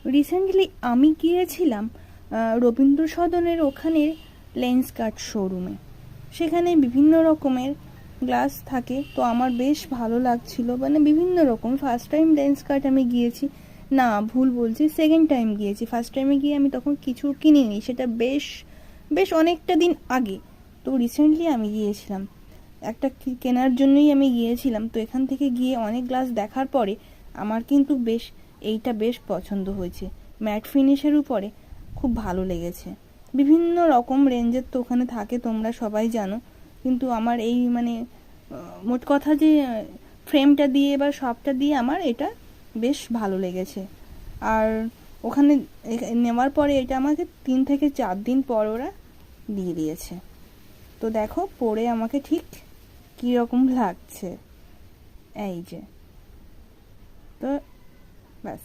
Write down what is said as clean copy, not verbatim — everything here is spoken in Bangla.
রিসেন্টলি আমি গিয়েছিলাম রবীন্দ্র সদনের ওখানের লেন্স কার্ট শোরুমে। সেখানে বিভিন্ন রকমের গ্লাস থাকে, তো আমার বেশ ভালো লাগছিল, মানে বিভিন্ন রকম। ফার্স্ট টাইম লেন্স কার্ট আমি গিয়েছি, না ভুল বলছি, সেকেন্ড টাইম গিয়েছি। ফার্স্ট টাইমে গিয়ে আমি তখন কিছু কিনিনি, সেটা বেশ বেশ অনেকটা দিন আগে। তো রিসেন্টলি আমি গিয়েছিলাম একটা কেনার জন্যই আমি গিয়েছিলাম। তো এখান থেকে গিয়ে অনেক গ্লাস দেখার পরে আমার কিন্তু বেশ এইটা বেশ পছন্দ হয়েছে। ম্যাট ফিনিশের উপরে খুব ভালো লেগেছে। বিভিন্ন রকম রেঞ্জের তো ওখানে থাকে, তোমরা সবাই জানো, কিন্তু আমার এই মানে মোট কথা যে ফ্রেমটা দিয়ে বা সবটা দিয়ে আমার এটা বেশ ভালো লেগেছে। আর ওখানে নেওয়ার পরে এটা আমাকে 3 থেকে 4 দিন পর ওরা দিয়ে দিয়েছে। তো দেখো পরে আমাকে ঠিক কীরকম লাগছে, এই যে। তো ব্যাস।